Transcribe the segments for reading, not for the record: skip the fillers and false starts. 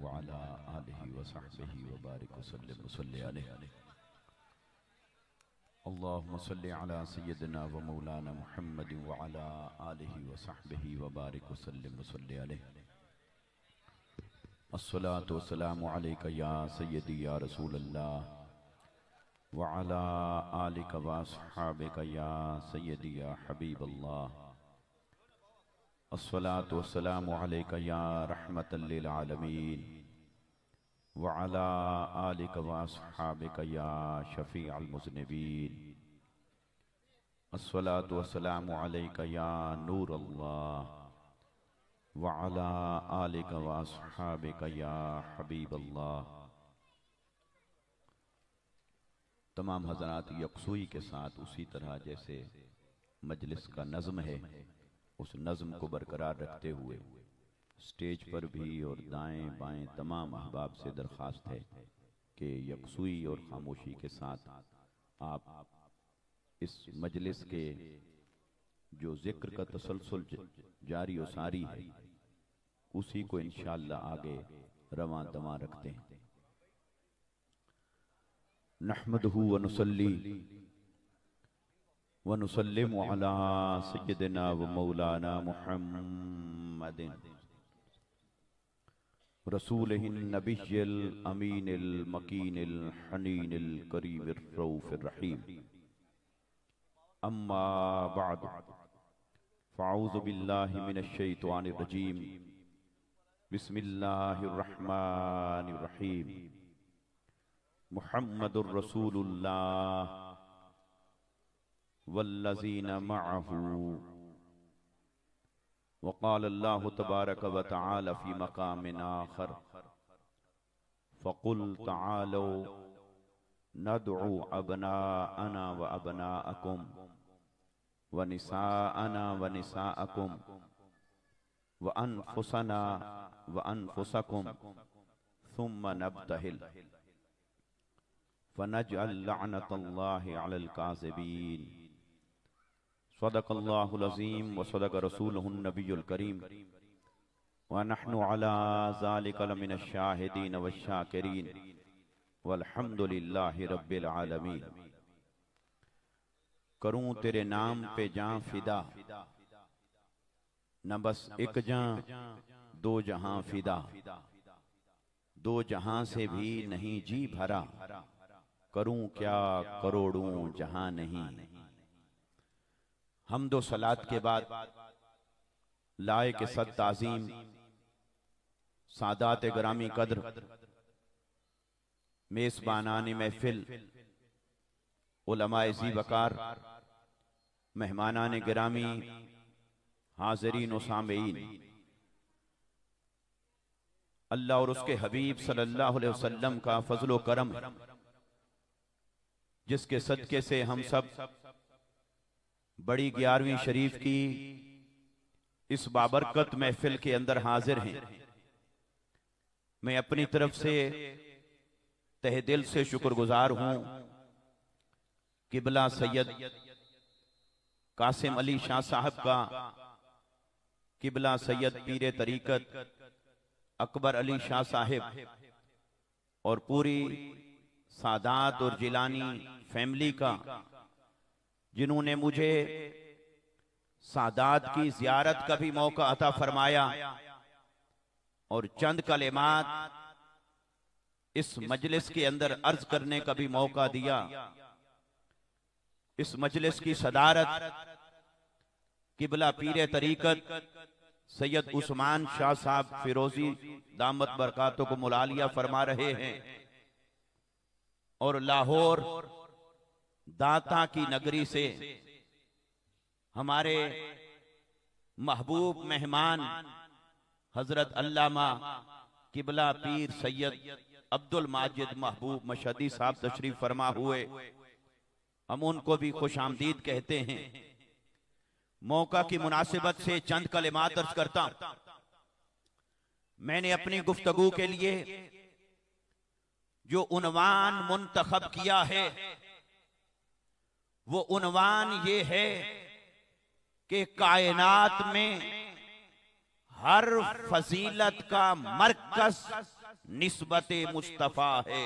व अला आलिहि व सहबिहि व बारिक वसल्लम वसल्लि अलैहि। अल्लाहुम्मा सल्लि अला सय्यिदिना व मौलाना मुहम्मद व अला आलिहि व सहबिहि व बारिक वसल्लम वसल्लि अलैहि। अस्सलातु वस्सलामु अलैका या सय्यदी या रसूलल्लाह व अला आलिका व अस्हाबिका या सय्यदी या हबीबल्लाह। अस्सलातु वस्सलामु अलैका या रहमतल लिल आलमीन व अला आलिका व अस्हाबिका या शफीअल मुज़निबीन। अस्सलातु वस्सलामु अलैका या नूर अल्लाह व अला आलिका व अस्हाबिका या हबीब अल्लाह। तमाम हज़रात यकसुई के साथ उसी तरह जैसे मजलिस का नज़्म है, उस नज़्म को बरकरार रखते हुए स्टेज पर भी और दाएं बाएं तमाम अहबाब से दरख्वास्त है कि यकसुई और खामोशी के साथ आप इस मजलिस के जो जिक्र का तसलसल जारी और सारी है उसी को इंशाअल्लाह आगे रवां दवां रखते हैं। नहमदुहु व नुसल्ली व नुसल्लिमु अला सय्यिदिना व मौलाना मुहम्मदिन रसूलिहिन नबिय्यिल अमीनिल मकीनिल हनीनिल करीमिर रऊफिर रहीम। अम्मा बअद फ़अऊज़ु बिल्लाहि मिनश शैतानिर रजीम। बिस्मिल्लाहिर रहमानिर रहीम। मुहम्मदुर रसूलुल्लाह वल्लज़ीना मअहू। वक़ाल अल्लाहु तबारक व तआला फ़ी मक़ामिन आख़र फ़क़ुल तआलौ नदउ अबनाअना व अबनाअकुम व निसाअना व निसाअकुम व अनफुसना व अनफुसकुम सुम्मा नब्तहिल फनजअल लअनतल्लाहि अलल काज़िबीन। सदक़ल्लाहुल अज़ीम व सदक़ रसूलुहुन नबियुल करीम व नहनु अला ज़ालिका लमिनश शाहिदीन वश्शाकिरीन वल्हम्दुलिल्लाहि रब्बिल आलमीन। करूं तेरे नाम पे जां फिदा, न बस एक जां दो जहां फिदा, दो जहां से भी नहीं जी भरा, करूं क्या करोड़ों जहां नहीं। हम्दो सलात के बाद लाए के सद ताज़ीम सादात ग्रामी कद्र मेज़बानाने महफिल उलमाए ज़ी वकार मेहमानाने गिरामी हाज़रीन व सामीईन, अल्लाह और उसके हबीब सल्लल्लाहु अलैहि वसल्लम का फज़्ल व करम जिसके सदके से हम सब बड़ी 11वीं शरीफ की इस बाबरकत महफिल के अंदर हाजिर हैं। मैं अपनी तरफ से तहे दिल से शुक्रगुजार हूं किबला सैयद कासिम अली शाह साहब का, किबला सैयद पीरे तरीकत अकबर अली शाह साहिब और पूरी सादात और जिलानी फैमिली का, जिन्होंने मुझे सादात की ज़ियारत का भी मौका अता फरमाया और चंद कलिमात इस मजलिस के अंदर अर्ज करने का भी मौका दिया। इस मजलिस की सदारत किबला पीरे तरीकत सैयद उस्मान शाह साहब फिरोजी दामत बरकातों को मुलालिया फरमा रहे हैं और लाहौर दाता की नगरी से हमारे महबूब मेहमान हजरत अल्लामा किबला पीर सैयद अब्दुल माजिद महबूब मशहदी साहब तशरीफ फरमा हुए। हम उनको भी खुश आमदीद कहते हैं। मौका की मुनासिबत से चंद कलिमात अर्ज करता हूं। मैंने अपनी गुफ्तगू के लिए जो उन्वान मुंतखब किया है वो उन्वान ये है कि कायनात में हर फजीलत का मरकज निस्बत मुस्तफा है।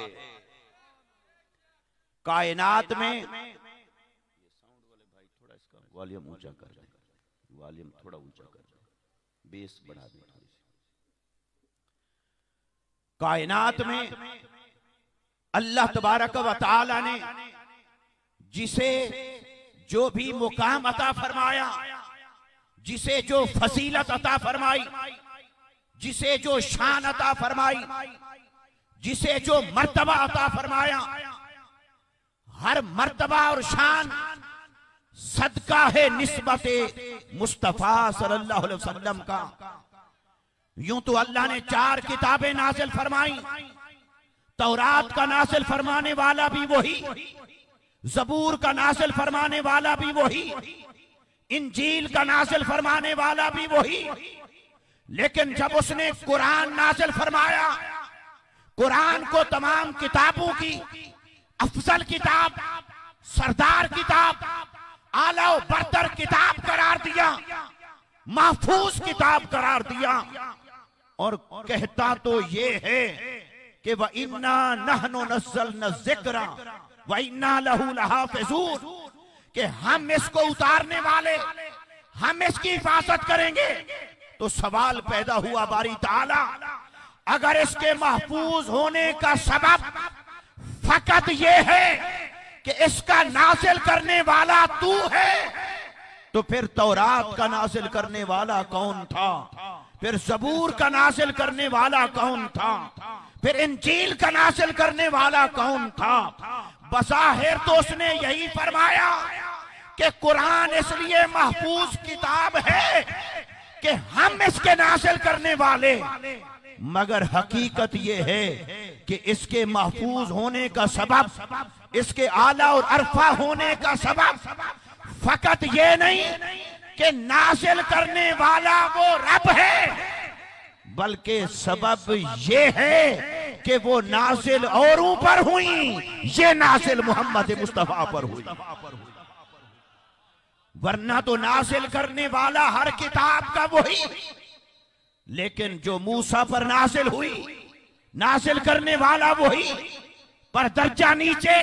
कायनात में साउंड वाले भाई थोड़ा इसका वॉल्यूम ऊंचा कर दें, वॉल्यूम थोड़ा ऊंचा कर दें, बेस बढ़ा दें थोड़ी सी। कायनात में अल्लाह तबारक व तआला ने जिसे जो भी मुकाम अता फरमाया, जिसे जो फजीलत अता फरमाई, जिसे जो शान अता फरमाई, जिसे जो मर्तबा अता फरमाया, हर मर्तबा और शान सदका है निस्बते मुस्तफा सल्लल्लाहु अलैहि वसल्लम का। यूं तो अल्लाह ने 4 किताबें नाजिल फरमाई। तौरात का नाजिल फरमाने वाला भी वही, ज़बूर का नाजिल फरमाने वाला भी वही, इंजील का नाजिल फरमाने वाला भी वही। लेकिन जब उसने कुरान नाजिल फरमाया, कुरान को तमाम किताबों की अफजल किताब, सरदार किताब, आला व बरतर किताब करार दिया, महफूज किताब करार दिया। और कहता तो ये है कि व इन्ना नहनु नज़्ज़लना ज़िक्रा व इन्ना लहू लहाफ़िज़ून, कि हम इसको उतारने वाले, हम इसकी हिफाजत करेंगे। तो सवाल पैदा हुआ बारी ताला, अगर इसके महफूज होने का सबब फकत ये है कि इसका नाजिल करने वाला तू है, तो फिर तौरात का नाजिल करने वाला कौन था? फिर ज़बूर का नाजिल करने वाला कौन था? फिर इंजील का नाजिल करने वाला कौन था? बज़ाहिर तो उसने यही फरमाया कि कुरान इसलिए महफूज किताब है कि हम इसके नाजिल करने वाले, मगर हकीकत यह है कि इसके महफूज होने का सबब, इसके आला और अरफा होने का सबब फकत ये नहीं कि नाजिल करने वाला वो रब है, बल्कि सबब ये है कि वो नाजिल औरों पर हुई, ये नाजिल मोहम्मद मुस्तफा पर हुई। वरना तो नाजिल करने वाला हर किताब का वही, लेकिन जो मूसा पर नाजिल हुई, नाजिल करने वाला वही, पर दर्जा नीचे।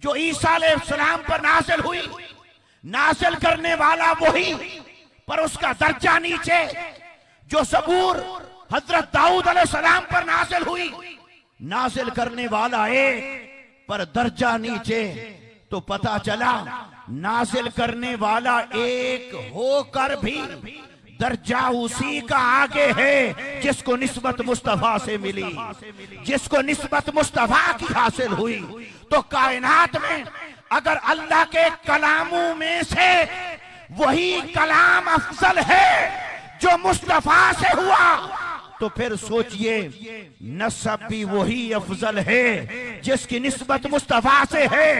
जो ईसा अलैहिस्सलाम पर नाजिल हुई, नाजिल करने वाला वही, पर उसका दर्जा नीचे। जो ज़बूर हजरत दाऊद अलैहिस्सलाम पर नाजिल हुई, नाजिल करने वाला एक, पर दर्जा नीचे। तो पता चला नाजिल करने वाला एक होकर भी दर्जा उसी का आगे है जिसको निस्बत मुस्तफा से मिली, जिसको निस्बत मुस्तफा की हासिल हुई। तो कायनात में अगर अल्लाह के कलामों में से वही कलाम अफजल है जो मुस्तफा से हुआ, तो फिर सोचिए नसब भी वही अफजल है जिसकी निस्बत मुस्तफा से है,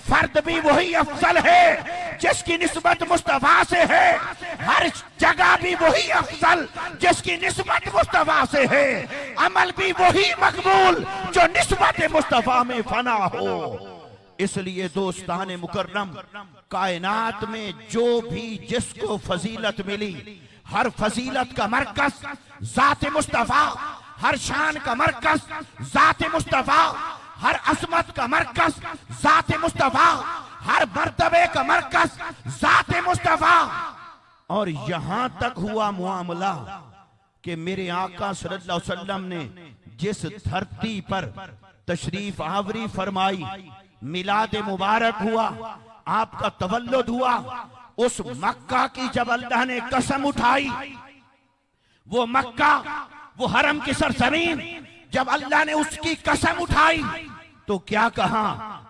फर्द भी वही अफजल है जिसकी निस्बत मुस्तफा से है, हर जगह भी वही अफजल जिसकी निस्बत मुस्तफा से है, अमल भी वही मकबूल जो निस्बत मुस्तफा में फना हो। इसलिए दोस्ताने मुकर्रम, कायनात में जो भी जिसको फजीलत मिली, हर फजीलत का मरकज जात मुस्तफा, हर शान का मरकज जात मुस्तफा, हर असमत का मरकज जात मुस्तफा, हर मर्तबे का मरकज जात मुस्तफा। और यहां तक हुआ मामला कि मेरे आका सल्लल्लाहु अलैहि वसल्लम ने जिस धरती पर तशरीफ आवरी फरमाई, मिलाद मुबारक हुआ, आपका तवल्लुद हुआ, उस मक्का की जब अल्लाह ने कसम उठाई, वो मक्का, वो हरम की सरजमीन, जब अल्लाह ने उसकी कसम उठाई तो क्या कहा?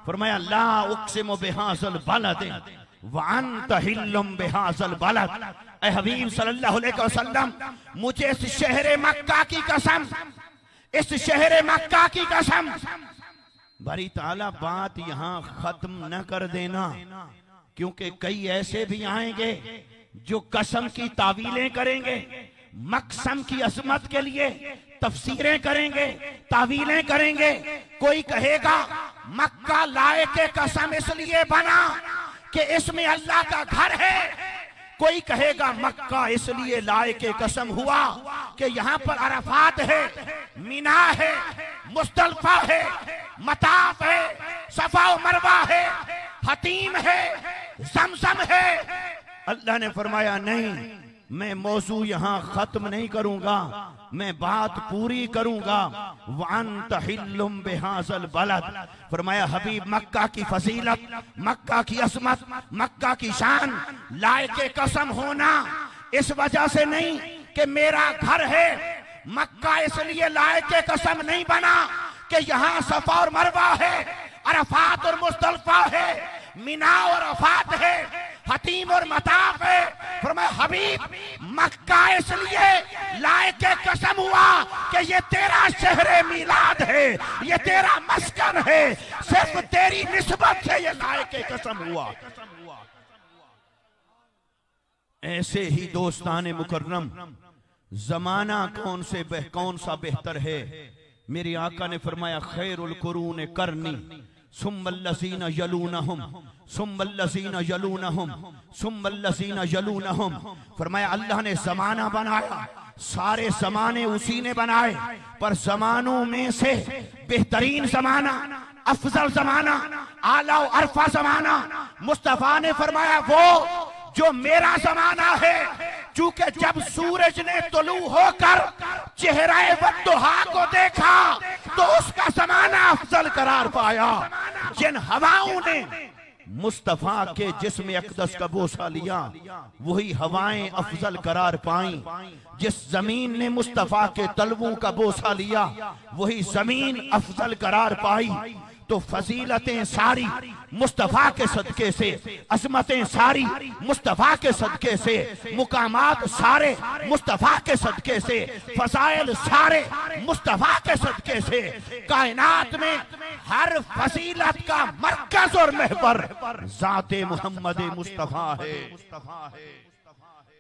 फरमाया ला उक़सिमु बिहाज़ल बलद व अंत हिल्लुम बिहाज़ल बलद। ऐ हबीब सल्लल्लाहु अलैहि वसल्लम, मुझे इस शहर मक्का की कसम, इस शहर मक्का की कसम। बारी ताला बात यहां खत्म न कर देना, क्योंकि कई ऐसे भी आएंगे जो कसम की तावीलें करेंगे, मकसम की अजमत के लिए तफसीरें करेंगे, तावीलें करेंगे। कोई कहेगा मक्का लाए के कसम इसलिए बना कि इसमें अल्लाह का घर है, कोई कहेगा मक्का इसलिए लायके कसम हुआ कि यहाँ पर अरफात है, मिना है, मुस्तल्फा है, मताफ है, सफा व मरवा है, हतीम है, ज़मज़म है। अल्लाह ने फरमाया नहीं, मैं मौजू यहाँ खत्म नहीं करूंगा, मैं बात पूरी करूंगा। वअन्त हिल्लुम बिहाज़ल बलद, फरमाया हबीब मक्का की फजीलत, मक्का की असमत, मक्का की शान लायके कसम होना इस वजह से नहीं कि मेरा घर है। मक्का इसलिए लायके कसम नहीं बना कि यहाँ सफा और मरवा है, अरफात और मुस्तल्फा है, मिना और अरफात है, हतीम और मताफ है। फरमाया हबीब मक्का इसलिए लायके कसम हुआ कि ये तेरा शहरे मिलाद है, ये तेरा मस्कन है, सिर्फ तेरी निस्बत से ये लायके कसम हुआ। ऐसे ही दोस्ताने मुकर्रम, जमाना कौन सा बेहतर है। मेरे आका ने फरमाया खैरुल कुरून करनी सुम्मल्लज़ीना यलूनहुम सुम्मल्लज़ीना यलूनहुम सुम्मल्लज़ीना यलूनहुम। फरमाया अल्लाह ने जमाना बनाया, सारे जमाने उसी ने बनाए, पर जमानों में से बेहतरीन जमाना, अफजल जमाना, आला व अरफा जमाना मुस्तफा ने फरमाया वो जो मेरा जमाना है। चूंकि जब सूरज ने तुलू होकर चेहरा वद्दुहा को देखा तो उसका जमाना अफजल करार पाया। जिन हवाओं ने मुस्तफा के जिस्म अक़दस का बोसा लिया वही हवाएं अफजल करार पाई। जिस जमीन ने मुस्तफा के तलवों का बोसा लिया वही जमीन अफजल करार पाई। तो फजीलतें सारी मुस्तफा के सदके से, अजमतें सारी मुस्तफा के सदके से, मुकामात सारे मुस्तफा के सदके से, फसाइल सारे मुस्तफा के सदके से। कायनात में हर फजीलत का मरकज और महवर ज़ाते मोहम्मद मुस्तफा है।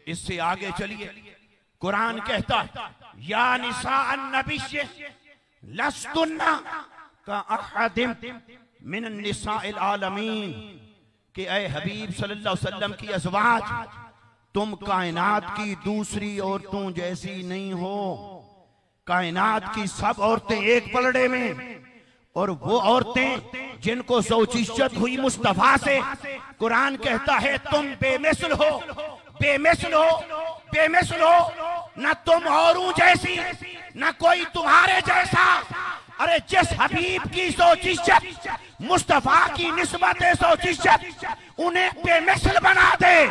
इससे आगे चलिए, कुरान कहता है या निसा अन्नबिश्य लस्तुन्ना का अहदिम मिन निसाइल आलमीन, कि ऐ हबीब सल्लल्लाहु अलैहि वसल्लम की अज़वाज, तुम कायनात की दूसरी औरतों जैसी नहीं हो। कायनात की सब औरतें एक पलड़े में, और वो औरतें जिनको ज़ौजियत हुई मुस्तफा से, कुरान कहता है तुम बेमिसल हो, बेमिसल हो, बेमिसल हो, ना तुम औरों जैसी ना कोई तुम्हारे जैसा। अरे जिस हबीब की ज़ौजियत, मुस्तफा की निस्बत ज़ौजियत उन्हें बेमिसल बना दे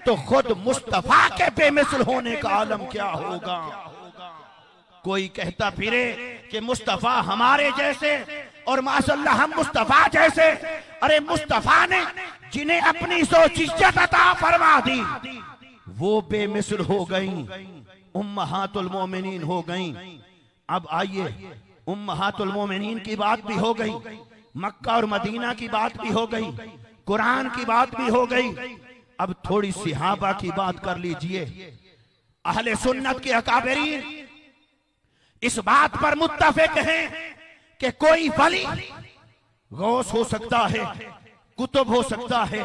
तो खुद मुस्तफा के बेमिसल होने का आलम क्या होगा। कोई कहता फिरे कि मुस्तफा हमारे जैसे और माशाअल्लाह हम मुस्तफा जैसे। अरे मुस्तफा ने जिन्हें अपनी ज़ौजियत अता फरमा दी वो बेमिसल हो गई, उम्महातुल मोमिनीन हो गई। अब आइए, उम्महातुल मोमिनीन की बात भी हो गई, मक्का और मदीना की बात भी हो गई, कुरान की बात भी हो गई। अब थोड़ी सिहाबा की बात कर लीजिए। अहले सुन्नत के अकाबरीन इस बात पर मुत्तफिक हैं कि कोई वली गौस हो सकता है, कुतुब हो सकता है,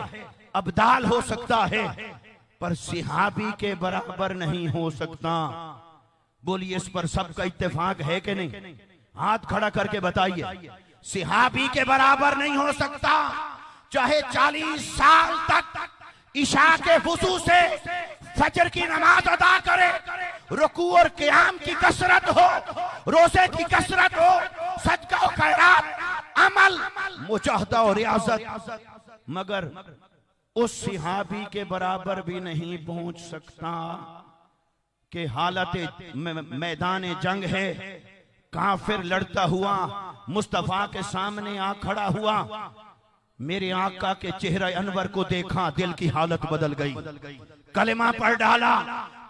अब्दाल हो सकता है, पर सिहाबी के बराबर नहीं हो सकता। बोलिए इस पर सबका इत्तेफाक है कि नहीं? हाथ खड़ा करके बताइए। सिहाबी के बराबर नहीं हो सकता। चाहे 40 साल तक इशा के वुज़ू से फजर की नमाज अदा करे, रुकू और क़याम की कसरत हो, रोजे की कसरत हो, सदका और खैरात, अमल, मुजाहदा और रियाजत, मगर उस सिहाबी के बराबर भी नहीं पहुंच सकता कि हालत मैदान जंग है, काफिर लड़ता हुआ मुस्तफा के सामने आ खड़ा हुआ, मेरे आका के चेहरे अनवर को देखा, दिल की हालत बदल गई, कलेमा पढ़ डाला,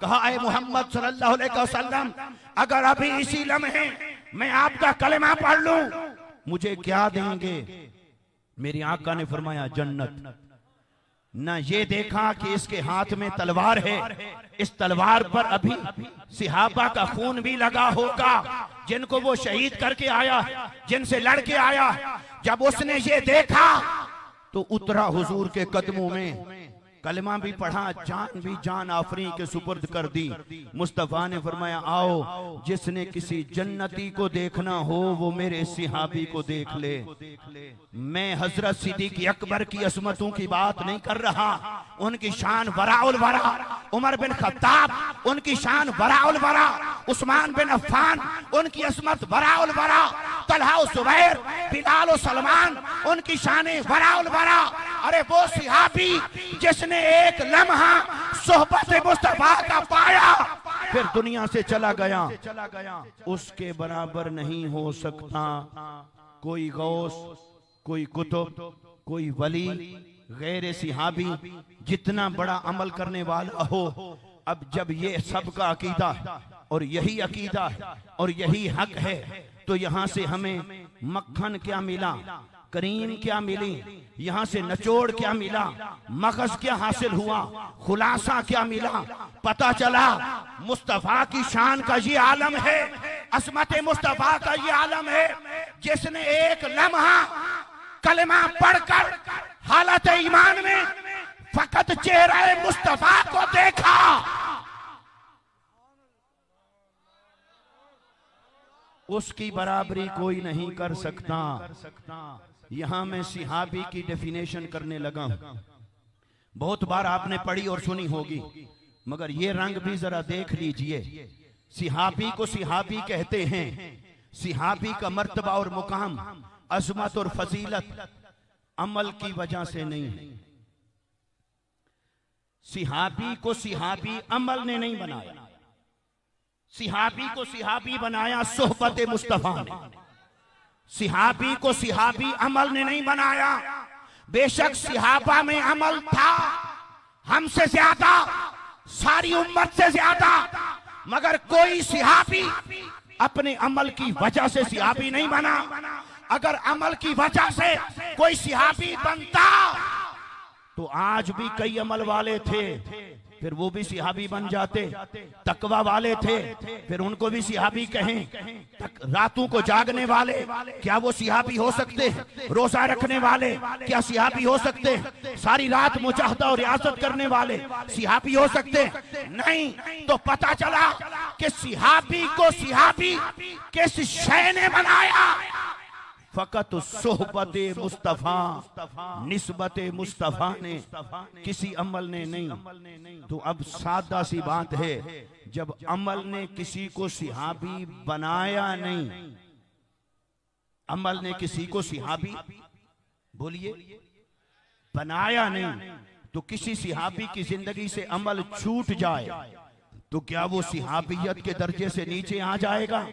कहा ऐ मोहम्मद सल्लल्लाहु अलैहि वसल्लम अगर अभी इसी लम्हे मैं आपका कलेमा पढ़ लूं मुझे क्या देंगे? मेरे आका ने फरमाया जन्नत। न ये देखा कि इसके हाथ में तलवार है, इस तलवार पर अभी सिहाबा का खून भी लगा होगा जिनको वो शहीद करके आया, जिनसे लड़के आया। जब उसने ये देखा तो उतरा हुजूर के कदमों में, कलमा भी पढ़ा, जान भी जान आफरी के सुपुर्द कर दी। मुस्तफ़ा ने फरमाया आओ जिसने किसी जन्नती को देखना हो वो मेरे सिहाबी को देख ले। मैं हजरत सिद्दीक़ अकबर की असमतों की बात नहीं कर रहा, उनकी शान वराउल वरा, उमर बिन खत्ताब उनकी शान वराउल वरा, उस्मान बिन अफ़्फ़ान उनकी असमत वराउल वरा, तलहा ज़ुबैर बिलाल सलमान उनकी शान वराउल वरा। अरे वो सिहाबी जिसने एक लम्हा सोहबत मुस्तफा का पाया फिर दुनिया से चला गया, उसके बराबर नहीं हो सकता कोई गौस, कोई कुतुब, कोई वली गैर सिहाबी जितना बड़ा अमल करने वाला हो। अब जब ये सबका अकीदा है और यही अकीदा है और यही हक है तो यहाँ से हमें मक्खन क्या मिला, करीम क्या मिली, यहाँ से निचोड़ क्या मिला, मगज क्या हासिल हुआ, खुलासा क्या मिला, पता चला मुस्तफा की शान का ये आलम है, असमत मुस्तफा का ये आलम है जिसने एक लम्हा कलमा पढ़कर हालत ईमान में फकत चेहरा मुस्तफा को देखा। उसकी बराबरी कोई नहीं कर सकता। यहां मैं सिहाबी की डेफिनेशन करने लगा हूं, बहुत बार आपने पढ़ी और सुनी होगी, मगर ये रंग भी जरा देख लीजिए। सिहाबी को सिहाबी कहते हैं, सिहाबी का मर्तबा और मुकाम, अजमत और फजीलत अमल की वजह से नहीं है। सिहाबी को सिहाबी अमल ने नहीं बनाया, सिहाबी को सिहाबी बनाया सोहबत मुस्तफा ने। सिहाबी को सिहाबी अमल ने नहीं बनाया। बेशक सिहाबा में अमल था हमसे ज्यादा, सारी उम्मत से ज्यादा, मगर कोई सिहाबी अपने अमल की वजह से सिहाबी नहीं बना। अगर अमल की वजह से कोई सिहाबी बनता तो आज भी कई अमल वाले थे, फिर वो भी सिहाबी बन जाते। तकवा वाले थे, फिर उनको भी सिहाबी कहें। रातों को जागने वाले, क्या वो सिहाबी हो सकते? रोजा रखने वाले, क्या सिहाबी हो सकते? सारी रात मुजाहदा और रियासत करने वाले सिहाबी हो सकते? नहीं। तो पता चला कि सिहाबी को सिहाबी किस शय ने बनाया? फकत सोहबत मुस्तफा, निस्बत मुस्तफा ने, किसी अमल ने नहीं। तो अब सादा सी बात है, जब अमल ने किसी को सिहाबी बनाया नहीं, अमल ने किसी को सिहाबी, बोलिए, बनाया नहीं, तो किसी सिहाबी की जिंदगी से अमल छूट जाए तो क्या वो सिहाबियत के दर्जे से नीचे आ जाएगा?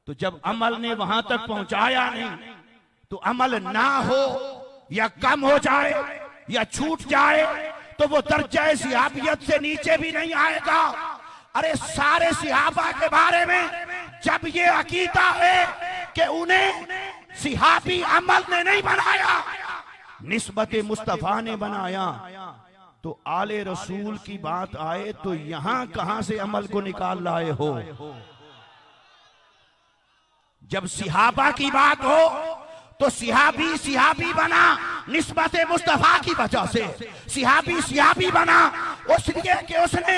तो जब अमल ने वहां तक पहुंचाया नहीं, तो अमल ना हो या कम हो जाए या छूट जाए तो वो दर्जा सिहाबियत से नीचे भी नहीं आएगा। अरे सारे सिहाबा के बारे में जब ये अकीदा है कि उन्हें सिहाबी अमल ने नहीं बनाया, निस्बत मुस्तफा ने बनाया, तो आले रसूल की बात आए तो यहां कहां से अमल को निकाल लाए हो? जब सिहाबा की बात हो तो सिहाबी सिहाबी बना निस्बत मुस्तफा की वजह से। सिहाबी सिहाबी बना उसलिए कि उसने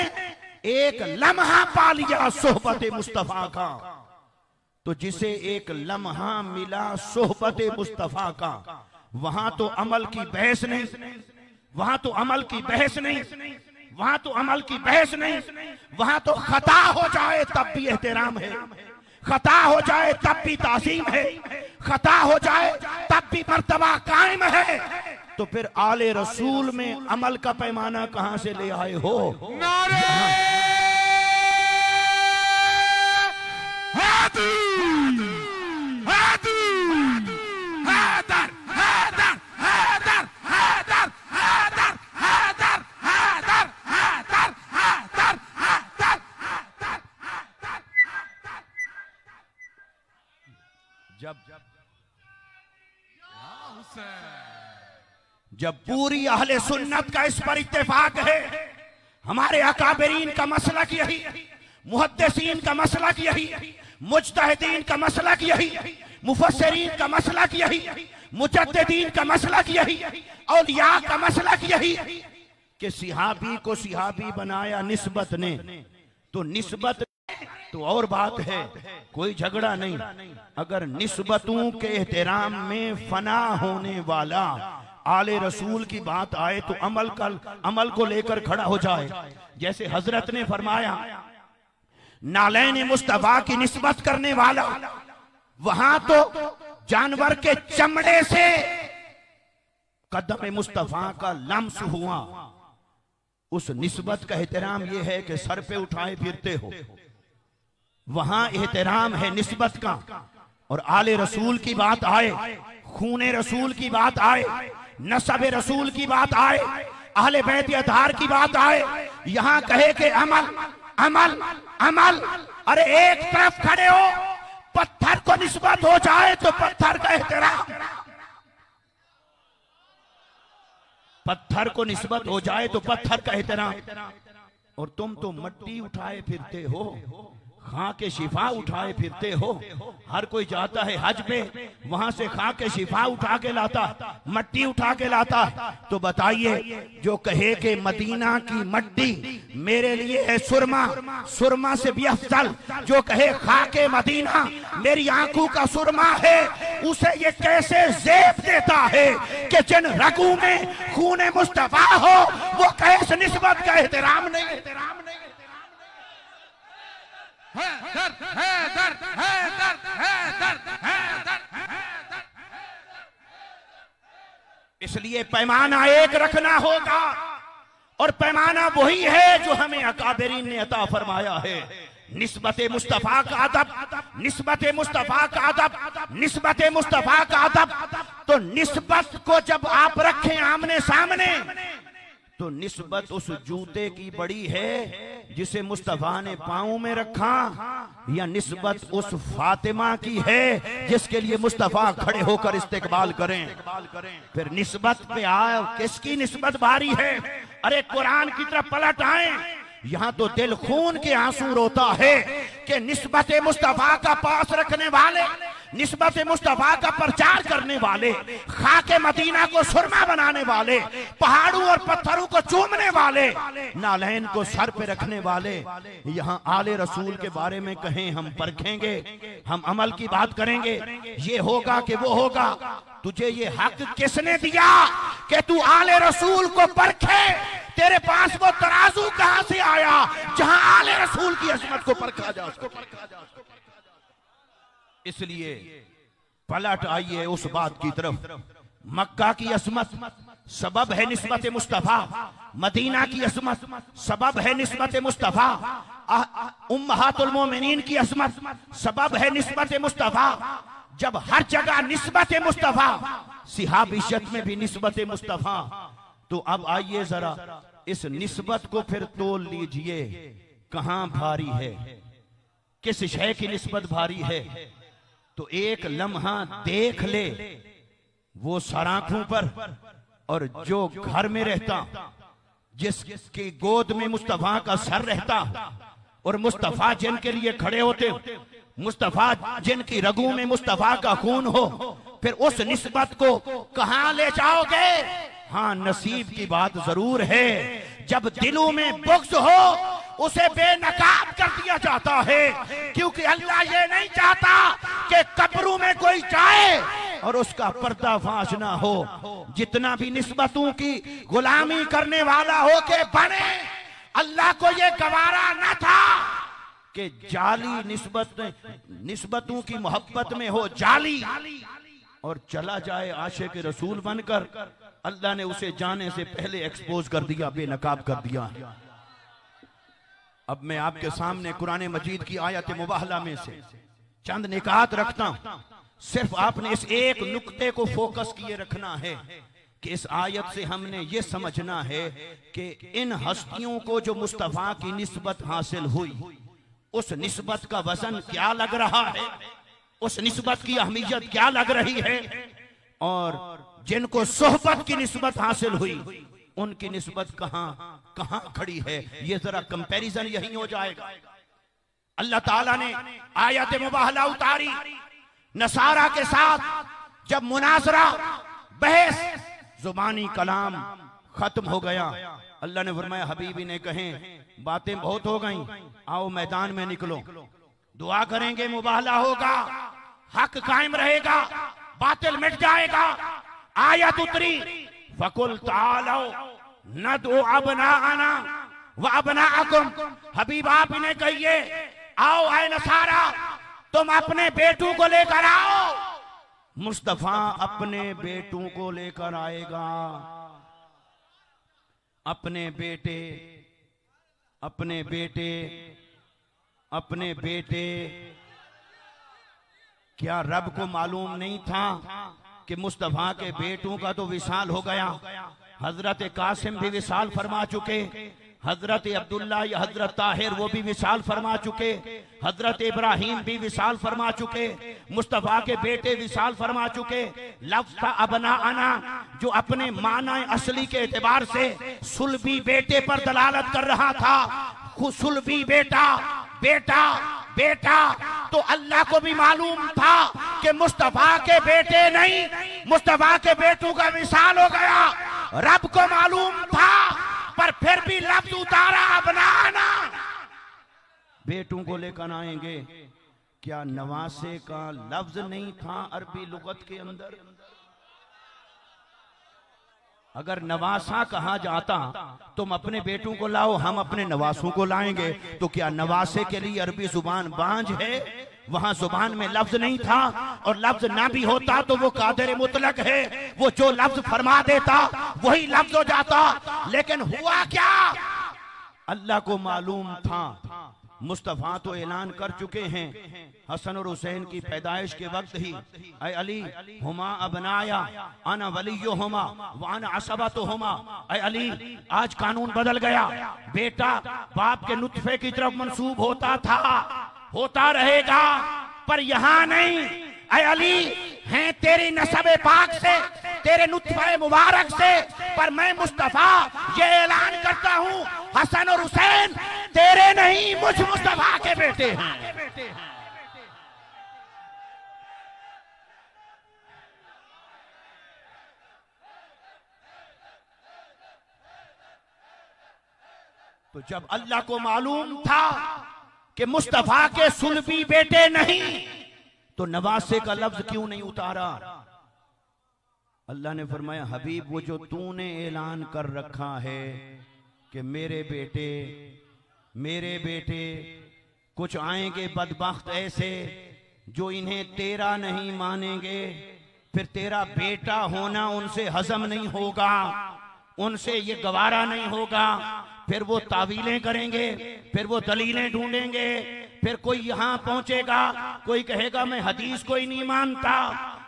एक लम्हा पा लिया सोहबत मुस्तफा का। तो जिसे एक लम्हा मिला सोहबत मुस्तफा का, वहां तो अमल की बहस नहीं, वहां तो अमल की बहस नहीं, वहां तो अमल की बहस नहीं, वहां तो खता हो जाए तब भी एहतराम है, खता हो जाए तब भी ताज़ीम है, खता हो जाए तब भी मर्तबा कायम है। तो फिर आले रसूल में अमल का पैमाना कहां से ले आए हो? नारे हैदर हैदर हैदर हैदर हैदर हैदर हैदर हैदर हैदर हैदर हैदर हैदर। जब पूरी अहले सुन्नत का इस पर इत्तेफाक है, हमारे अकाबरीन का मसलक यही, मुहद्दिसीन का मसलक यही, मुज्तहिदीन का मसलक यही, मुफस्सिरीन का मसलक यही, मुजद्दिदीन का मसलक यही, औलिया का मसलक यही, कि सिहाबी को सिहाबी बनाया निस्बत ने, तो निस्बत तो और बात है, कोई झगड़ा नहीं। अगर निस्बतों के एहतराम में फना होने वाला आले रसूल की बात आए तो अमल को लेकर खड़ा हो जाए। जैसे हजरत ने फरमाया नालैन मुस्तफा की निस्बत करने वाला, वहां तो जानवर के चमड़े से कदम मुस्तफा का लम्स हुआ। उस निस्बत का एहतराम यह है कि सर पे उठाए फिरते हो, वहां एहतराम है निस्बत का। और आले रसूल की बात आए, खूने रसूल की बात आए, नसब रसूल की बात आए, अहले बैत अतहार की बात आए, यहां कहे कि अमल अमल अमल। अरे एक तरफ खड़े हो, पत्थर को निस्बत हो जाए तो पत्थर का एहतराम, पत्थर को निस्बत हो जाए तो पत्थर का एहतराम। और तुम तो मट्टी उठाए फिरते हो, खा के शिफा उठाए फिरते हो। हर कोई जाता है हज पे, वहां से खा के शिफा उठा के लाता, मट्टी उठा के लाता। तो बताइए, जो कहे कि मदीना की मट्टी मेरे लिए है सुरमा, सुरमा से भी अफजल, जो कहे खा के मदीना मेरी आंखों का सुरमा है, उसे ये कैसे ज़ेब देता है कि जिन रगों में खूने मुस्तफा हो वो कैसे निस्बत का एहतराम नहीं। इसलिए पैमाना एक रखना होगा, और पैमाना वही है जो हमें अकाबरीन ने अता फरमाया है। निस्बत मुस्तफा का अदब, निस्बत मुस्तफा का अदब, निस्बत मुस्तफा का अदब। तो निस्बत को जब आप रखें आमने सामने, तो निस्बत उस जूते की बड़ी है जिसे मुस्तफा ने पांव में रखा, या निस्बत उस फातिमा की है जिसके लिए मुस्तफा खड़े होकर इस्तेकबाल करें। फिर निस्बत पे आए, किसकी निस्बत भारी है? अरे कुरान की तरफ पलट आए, यहाँ तो दिल खून के आंसू रोता है कि निस्बत मुस्तफा का पास रखने वाले, निस्बत मुस्तफा का प्रचार करने वाले, खाके मदीना को सुरमा बनाने वाले, पहाड़ों और पत्थरों को चूमने वाले, नालैन को सर पे रखने वाले, यहाँ आले रसूल के बारे में कहें हम परखेंगे, हम अमल की बात करेंगे, ये होगा कि वो होगा। तुझे ये हक किसने दिया कि तू आले रसूल को परखे? तेरे पास वो तराजू कहां से आया जहां आले रसूल की अजमत को परखा जा सके? इसलिए पलट आइए उस बात की तरफ। मक्का की असमत सबब है निस्बत मुस्तफा, मदीना की असमत सबब है निस्बत मुस्तफा, उम्महातुल मोमिनीन की असमत सबब है निस्बत मुस्तफा। जब हर जगह निस्बत मुस्तफा, सिहाबियत में भी निस्बत मुस्तफा, तो अब आइए जरा इस निस्बत को फिर तोल लीजिए, कहां भारी है, किस शय की निस्बत भारी है। तो एक लम्हा देख ले वो सराखों पर, और जो घर में रहता, जिसकी गोद में मुस्तफा का सर रहता, और मुस्तफा जिनके लिए खड़े होते, मुस्तफा जिनकी रगों में मुस्तफा का खून हो, फिर उस निस्बत को कहां ले जाओगे? हाँ, नसीब की बात जरूर है, जब दिलों में बुग़्ज़ हो उसे बेनकाब कर दिया जाता है, क्योंकि अल्लाह ये नहीं चाहता कि कब्रों में कोई जाए और उसका पर्दाफाश ना हो। जितना भी निस्बतों की गुलामी करने वाला हो के बने, अल्लाह को ये गवारा न था कि जाली निस्बतों की मोहब्बत में हो जाली, और चला जाए आशिक रसूल बनकर। अल्लाह ने उसे जाने से पहले एक्सपोज कर दिया, बेनकाब कर दिया। अब मैं आपके सामने कुरान मजीद की आयत मुबाहला में से चंद निकात रखता हूं। सिर्फ आपने इस एक नुक्ते को फोकस किए रखना है कि इस आयत से हमने ये समझना है कि इन हस्तियों को जो मुस्तफा की निस्बत हासिल हुई, उस निस्बत का वजन क्या लग रहा है, उस निस्बत की अहमियत क्या लग रही है, और जिनको सोहबत की निस्बत हासिल हुई उनकी निस्बत कहां कहां खड़ी है। ये जरा कंपैरिजन यही हो जाएगा। अल्लाह ताला ने आयत मुबाहला उतारी, नसारा के साथ जब मुनाजरा, बहस, जुबानी कलाम खत्म हो गया, अल्लाह ने फरमाया हबीबी ने कहें बातें बहुत हो गई, आओ मैदान में निकलो, दुआ करेंगे, मुबाहला होगा, हक कायम रहेगा, बातिल मिट जाएगा। आयत उतरी, फकुल तालो नदउ अबनाअना व अबनाअकुम। हबीब आप इन्हें कहिए, आओ आए नसारा, तुम अपने बेटों को लेकर आओ। मुस्तफा अपने बेटों को लेकर आएगा, अपने बेटे, अपने बेटे, अपने बेटे। क्या रब को मालूम नहीं था कि मुस्तफा के बेटों का तो विसाल हो गया? हजरत कासिम भी विसाल फरमा चुके, हजरत अब्दुल्ला या हजरत ताहिर वो भी विसाल फरमा चुके, हजरत इब्राहिम भी विसाल फरमा चुके, मुस्तफा के बेटे विसाल फरमा चुके। लफ्ज था अबनाअना, जो अपने माना असली के एतबार से सुलभी बेटे पर दलालत कर रहा था। सुलभी बेटा, बेटा, बेटा। तो अल्लाह को भी मालूम था कि मुस्तफा के बेटे नहीं, मुस्तफा के बेटों का विसाल हो गया। रब को मालूम था, पर फिर भी लफ्ज उतारा अबनाअना, बेटों को लेकर आएंगे। क्या नवासे का लफ्ज नहीं था अरबी लुगत के अंदर? अगर नवासा कहा जाता तुम अपने बेटों को लाओ, हम अपने नवासों को लाएंगे, तो क्या नवासे के लिए अरबी जुबान बांझ है? वहां जुबान में लफ्ज नहीं था, और लफ्ज ना भी होता तो वो कादिर मुतलक है, वो जो लफ्ज फरमा देता वही लफ्ज हो जाता। लेकिन हुआ क्या? अल्लाह को मालूम था। मुस्तफा तो ऐलान कर चुके हैं हसन और हुसैन की पैदाइश के वक्त ही, ऐ अली हुमा अबनाया अना वलियुहुमा व अना असबतुहुमा। ऐ अली, आज कानून बदल गया, बेटा बाप के नुत्फे की तरफ मंसूब होता था, होता रहेगा, पर यहाँ नहीं। ऐ अली, हैं तेरी नसब पाक से, तेरे नुत्फे मुबारक से, पर मैं मुस्तफा ये ऐलान करता हूँ हसन और हुसैन तेरे नहीं, मुझ मुस्तफा के बेटे हैं। तो जब अल्लाह को मालूम था कि मुस्तफा के सुलभी बेटे नहीं, तो नवासे का लफ्ज क्यों नहीं उतारा? अल्लाह ने फरमाया हबीब, वो जो तूने ऐलान कर रखा है कि मेरे बेटे, मेरे बेटे, कुछ आएंगे बदबख्त ऐसे जो इन्हें तेरा नहीं मानेंगे, फिर तेरा बेटा होना उनसे हजम नहीं होगा, उनसे ये गवारा नहीं होगा, फिर वो तावीलें करेंगे, फिर वो दलीलें ढूंढेंगे, फिर कोई यहाँ पहुंचेगा, कोई कहेगा मैं हदीस को ही नहीं मानता,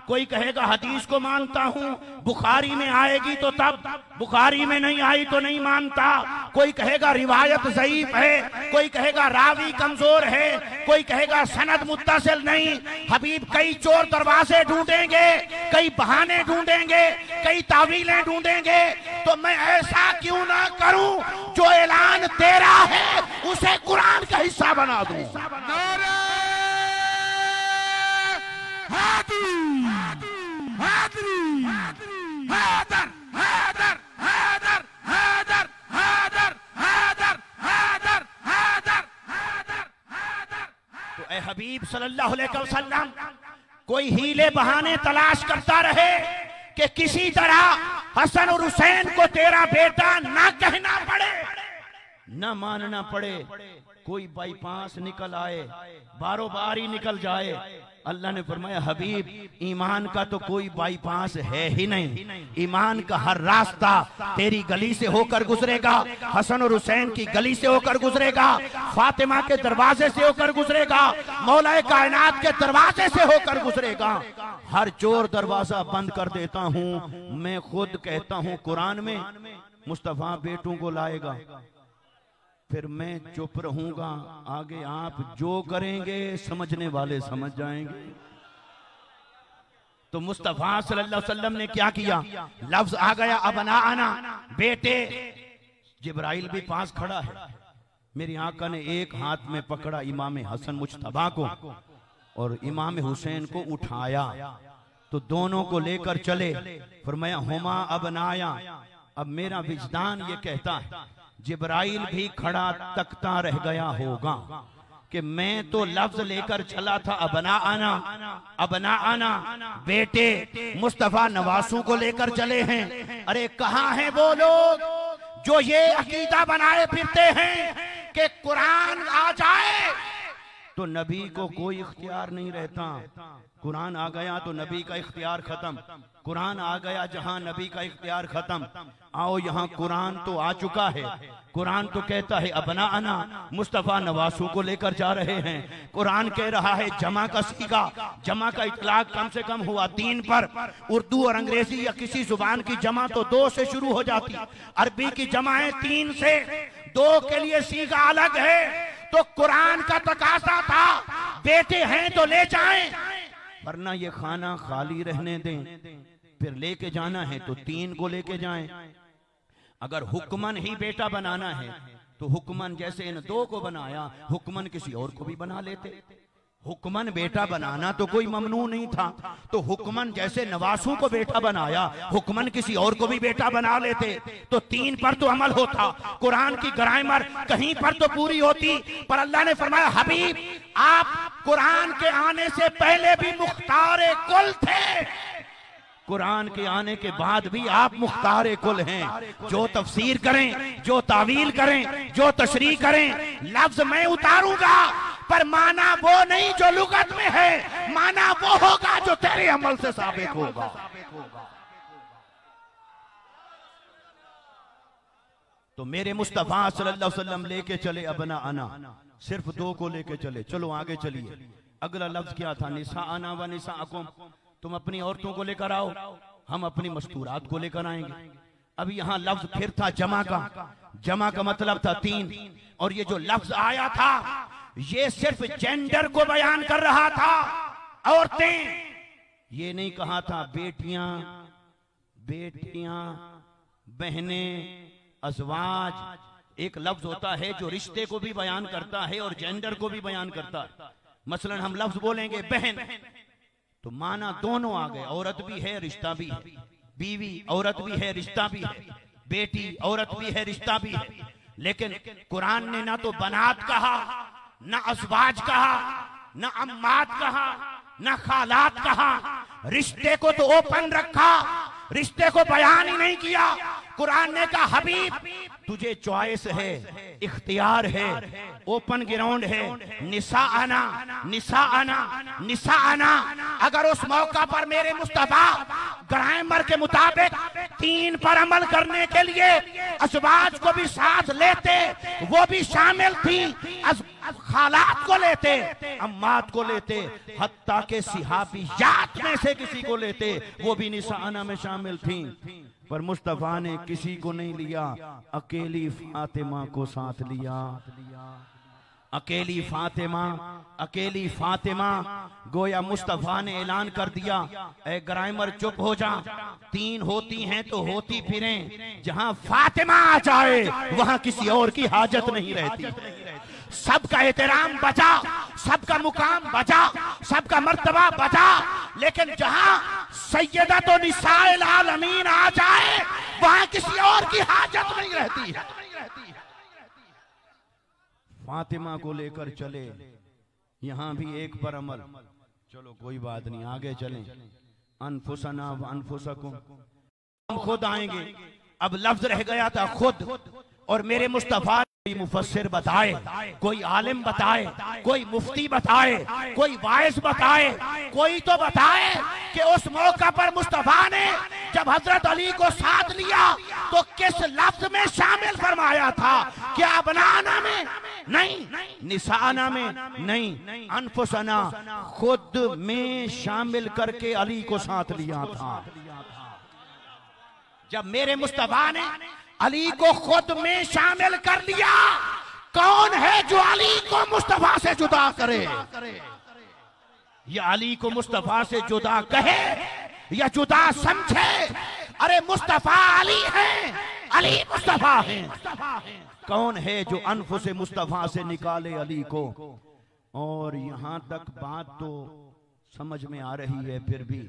कोई कहेगा हदीस को मानता हूँ, बुखारी में आएगी तो तब, बुखारी में नहीं आई तो नहीं मानता, कोई कहेगा रिवायत ज़ईफ है, कोई कहेगा रावी कमजोर है, कोई कहेगा सनद मुत्तसिल नहीं। हबीब कई चोर दरवाजे ढूंढेंगे, कई बहाने ढूंढेंगे, कई तावीलें ढूंढेंगे, तो मैं ऐसा क्यों ना करूं जो ऐलान तेरा है उसे कुरान का हिस्सा बना दूं। तो ए हबीब सल्लल्लाहु अलैहि वसल्लम कोई हीले बहाने तलाश करता रहे कि किसी तरह हसन और हुसैन को तेरा बेटा ना कहना पड़े, ना मानना पड़े, कोई बाईपास निकल आए, बारों बार ही निकल जाए। अल्लाह ने फरमाया हबीब, ईमान का तो कोई बाईपास है ही नहीं, ईमान का हर रास्ता तेरी गली से होकर गुजरेगा, हसन और हुसैन की गली से होकर गुजरेगा, फातिमा के दरवाजे से होकर गुजरेगा, मौलाए कायनात के दरवाजे से होकर गुजरेगा। हर चोर दरवाजा बंद कर देता हूँ। मैं खुद कहता हूँ कुरान में मुस्तफा बेटों को लाएगा, फिर मैं चुप रहूंगा, आगे आप जो करेंगे समझने वाले समझ जाएंगे। तो मुस्तफा सल्लल्लाहु अलैहि वसल्लम ने क्या किया? लफ्ज आ गया अबनाअना, बेटे। जिब्राइल भी पास खड़ा है, मेरी आका ने एक हाथ में पकड़ा इमाम हसन मुज्तबा को और इमाम हुसैन को उठाया, तो दोनों को लेकर चले। फरमाया हुमा अबनाया अब मेरा विजदान ये कहता है जिब्राइल भी खड़ा तकता रह गया होगा कि मैं तो लफ्ज लेकर चला था अबना आना बेटे मुस्तफा नवासों को लेकर चले हैं। अरे कहाँ हैं वो लोग जो ये अकीदा बनाए फिरते हैं कि कुरान आ जाए तो नबी को कोई इख्तियार नहीं रहता, कुरान आ गया तो नबी का इख्तियार खत्म, कुरान आ गया जहां नबी का इख्तियार खत्म। आओ यहाँ कुरान तो आ चुका है, कुरान तो कहता है अबना आना, मुस्तफा नवासों को लेकर जा रहे हैं। कुरान कह रहा है जमा का सीगा, जमा का इतलाक कम से कम हुआ 3 पर। उर्दू और अंग्रेजी या किसी जुबान की जमा तो 2 से शुरू हो जाती, अरबी की जमा है 3 से, 2 के लिए सीगा अलग है। तो कुरान का तकाजा था बेटे हैं तो ले जाएं, वरना ये खाना खाली रहने दें, फिर लेके जाना है तो 3 को लेके जाएं। अगर हुक्मन ही बेटा बनाना है तो हुक्मन जैसे इन 2 को बनाया, हुक्मन किसी और को भी बना लेते। हुक्मन बेटा बनाना तो कोई ममनू नहीं था, तो हुक्मन जैसे नवासों को बेटा बनाया, हुक्मन किसी और को भी बेटा बना लेते, तो 3 पर तो अमल होता। कुरान की ग्रामर कहीं पर तो पूरी होती, पर अल्लाह ने फरमाया हबीब आप कुरान के आने से पहले भी मुख्तार कुल थे, कुरान के आने के बाद भी आप मुख्तार कुल हैं। जो तफसीर करें, जो तावील करें, जो तशरीह करें, लफ्ज मैं उतारूंगा पर माना वो नहीं जो लुगत में है, माना वो होगा जो तेरे अमल से साबित होगा। तो मेरे मुस्तफा सल्लल्लाहु अलैहि वसल्लम लेके चले अबना आना, सिर्फ 2 को लेके चले। चलो आगे चलिए, अगला लफ्ज क्या था? निसा आना व निसा अकुम, तुम अपनी औरतों को लेकर आओ, हम अपनी मस्तूरात को लेकर आएंगे। अब यहाँ लफ्ज फिर था जमा का, जमा का मतलब था 3, और ये जो लफ्ज आया था ये सिर्फ जेंडर को बयान कर रहा था, औरतें, ये नहीं कहा था बेटियां, बेटियां, बहनें, अज़वाज। एक लफ्ज होता है जो रिश्ते को भी बयान करता है और जेंडर को भी बयान करता है। मसलन हम लफ्ज बोलेंगे बहन, तो माना दोनों आ गए, औरत भी है रिश्ता भी है, बीवी औरत भी है रिश्ता भी है, बेटी औरत भी है रिश्ता भी है। लेकिन कुरान ने ना तो बनात कहा, ना अज़वाज कहा, ना अम्मात कहा, ना खालात कहा, रिश्ते को तो ओपन रखा, रिश्ते को बयान ही नहीं किया। कुरान ने कहा हबीब तुझे चॉइस है, इख्तियार है, ओपन ग्राउंड है, निसा आना, निसा आना, निसा आना। अगर उस मौका पर मेरे मुस्तफा ग्रामर के मुताबिक 3 पर अमल करने के लिए अज़वाज को भी साथ लेते, वो भी शामिल थी, खालात को लेते, अम्मात को लेते, हत्ता के सिहाबियात में से किसी को लेते, वो भी निसा आना में शामिल थी। पर मुस्तफा ने किसी को नहीं लिया, अकेली फातिमा को साथ लिया। अकेली फातिमा, अकेली फातिमा। गोया मुस्तफा ने ऐलान कर दिया, ए ग्रामर चुप हो जा, 3 होती हैं तो होती फिरें, जहां फातिमा आ जाए वहां किसी और की हाजत नहीं रहती। सबका एहतराम बचा, सबका मुकाम बचा, सबका मर्तबा बचा, लेकिन जहां सैयदा तो निसाइल आलमीन आ जाए वहां किसी और की हाजत नहीं रहती है। फातिमा को लेकर चले, यहां भी 1 पर अमल। चलो कोई बात नहीं, आगे चलें। अनफुसना व अनफुसकुम, हम खुद आएंगे। अब लफ्ज रह गया था खुद, और मेरे मुस्तफा कोई मुफस्सिर बताए, कोई आलिम बताए, कोई मुफ्ती बताए, कोई वाइस बताए, कोई तो बताए कि उस मौका पर मुस्तफा ने जब हजरत अली को साथ लिया तो किस लफ्ज में शामिल फरमाया था? क्या बनाना में नहीं, निसाना में नहीं, अनफुसना खुद में शामिल करके अली को साथ लिया था। जब मेरे मुस्तफा ने अली को खुद में शामिल कर लिया, कौन है जो अली को मुस्तफा से जुदा करे? या अली को मुस्तफा से जुदा कहे या जुदा समझे? अरे मुस्तफा अली है, अली मुस्तफा है। कौन है जो अनफुस मुस्तफा से निकाले अली को? और यहां तक बात तो समझ में आ रही है, फिर भी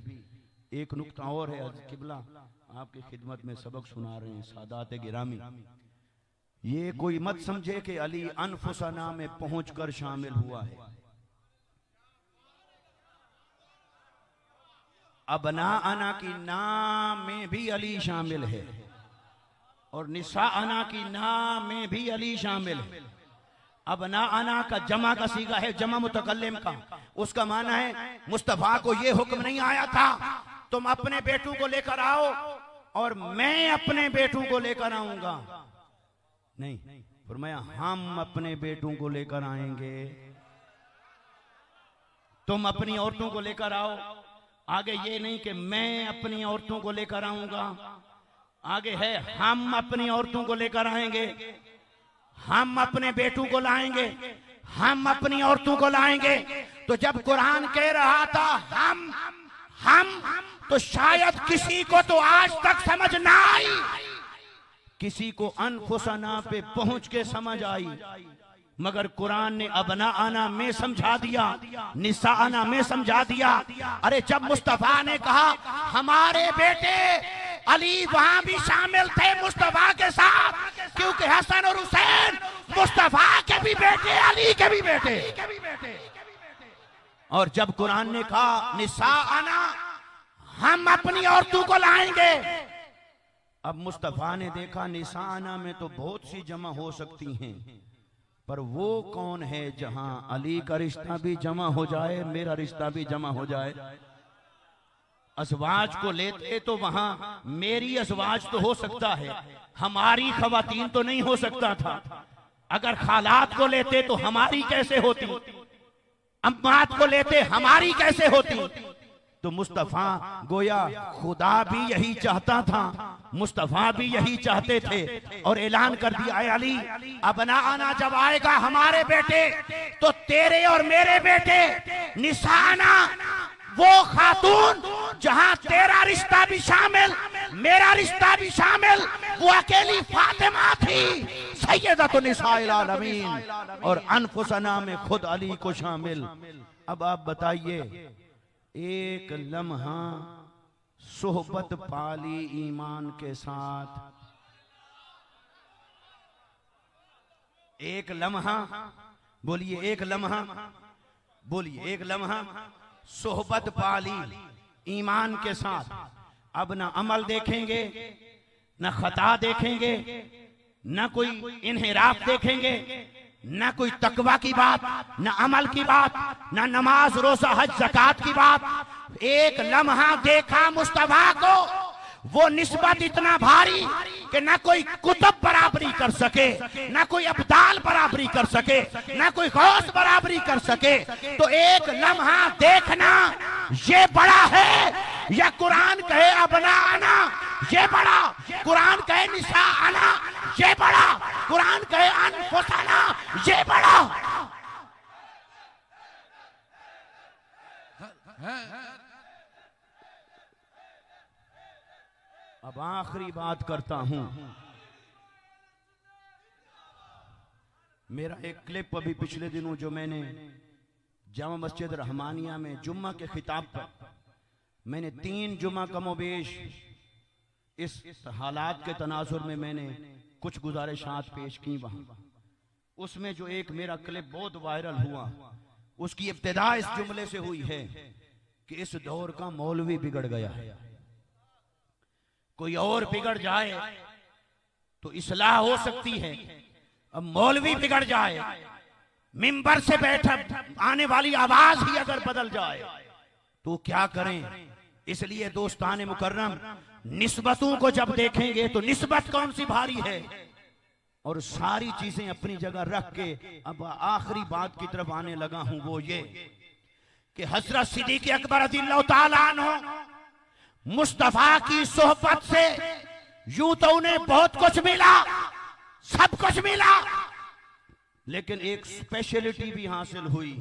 एक नुक्ता और है किबला, आपकी खिदमत में सबक सुना रहे हैं सादात गिरामी। ये कोई मत समझे कि अली अनफुसना में पहुंचकर शामिल हुआ है। अबना अना की नाम में भी अली शामिल है और निसा अना की नाम में भी अली शामिल है। अबना अना का जमा का सीगा है, जमा मुतकल्लिम का। उसका माना है मुस्तफा को ये हुक्म नहीं आया था तुम अपने बेटों को लेकर आओ और मैं अपने बेटों को लेकर आऊंगा, नहीं, फरमाया हम अपने बेटों को लेकर आएंगे, तुम अपनी औरतों को लेकर आओ। आगे ये नहीं कि मैं अपनी औरतों को लेकर आऊंगा, आगे है हम अपनी औरतों को लेकर आएंगे, हम अपने बेटों को लाएंगे, हम अपनी औरतों को लाएंगे। तो जब कुरान कह रहा था हम तो शायद किसी को तो आज तक समझ ना आई, किसी को अनफुसना पे पहुंच के समझ आई, मगर कुरान ने अबना आना में समझा दिया, निसा आना में समझा दिया। अरे जब मुस्तफा ने कहा हमारे बेटे अली वहां भी शामिल थे मुस्तफा के साथ, क्योंकि हसन और हुसैन मुस्तफा के भी बेटे, अली के भी बेटे। और जब कुरान ने कहा निसा आना हम अपनी औरतों को लाएंगे, अब मुस्तफा ने देखा निसा आना में तो बहुत सी जमा हो सकती हैं, पर वो कौन है जहां अली का रिश्ता भी जमा हो जाए, मेरा रिश्ता भी जमा हो जाए। अज़वाज को लेते तो वहां मेरी अज़वाज तो हो सकता है, हमारी खवातीन तो नहीं हो सकता था। अगर खालात को लेते तो हमारी कैसे होती, अम्मात को लेते हमारी कैसे होती। तो मुस्तफा गोया खुदा भी यही चाहता था, मुस्तफा भी यही चाहते थे और ऐलान कर दिया है अली अबना आना जब आएगा हमारे बेटे तो तेरे और मेरे बेटे, निशाना वो खातून जहां तेरा रिश्ता भी शामिल मेरा रिश्ता भी शामिल, वो अकेली फातिमा थी सैयदतुन निसाइल आलमीन और अनफुसना में खुद अली को शामिल। अब आप बताइए, एक लम्हा सोहबत पाली ईमान के साथ, एक लम्हा बोलिए, एक लम्हा बोलिए, एक लम्हा सोहबत पाली ईमान के साथ। अब ना अमल देखेंगे, न खता देखेंगे, न कोई इन्हिराफ देखेंगे, न कोई तकवा की बात, न अमल की बात, न नमाज रोजा हज ज़कात की बात। एक लम्हा देखा मुस्तफा को, वो निस्बत इतना भारी कि न कोई कुतुब बराबरी कर सके, न कोई अब्दाल बराबरी कर सके, न कोई गौस बराबरी कर सके। तो एक लम्हा देखना ये बड़ा है या कुरान कहे अबना आना ये बड़ा, कुरान कहे निसा आना ये बड़ा, कुरान कहे अनफुसना ये बड़ा। अब आखिरी बात करता हूं। मेरा एक क्लिप अभी पिछले दिनों जो मैंने जामा मस्जिद रहमानिया में जुम्मा के खिताब पर मैंने 3 जुम्मा कमोबेश इस हालात के तनाजुर में मैंने कुछ गुजारिशात पेश की वहां, उसमें जो एक मेरा क्लिप बहुत वायरल हुआ, उसकी इब्तिदा इस जुमले से हुई है कि इस दौर का मौलवी बिगड़ गया है, कोई और बिगड़ जाए तो इस्लाह हो सकती है, अब मौलवी बिगड़ जाए, मिंबर से बैठा आने वाली आवाज ही अगर बदल जाए तो क्या करें। इसलिए दोस्ताने मुकर्रम, निस्बतों को जब देखेंगे तो निस्बत कौन सी भारी है, और सारी चीजें अपनी जगह रख के अब आखिरी बात की तरफ आने लगा हूं, वो ये कि हजरत सिद्दीक़ अकबर रज़ियल्लाहु ताला अन्हु मुस्तफा की सोहबत से यूं तो उन्हें बहुत कुछ मिला, सब कुछ मिला, लेकिन एक स्पेशलिटी भी हासिल हुई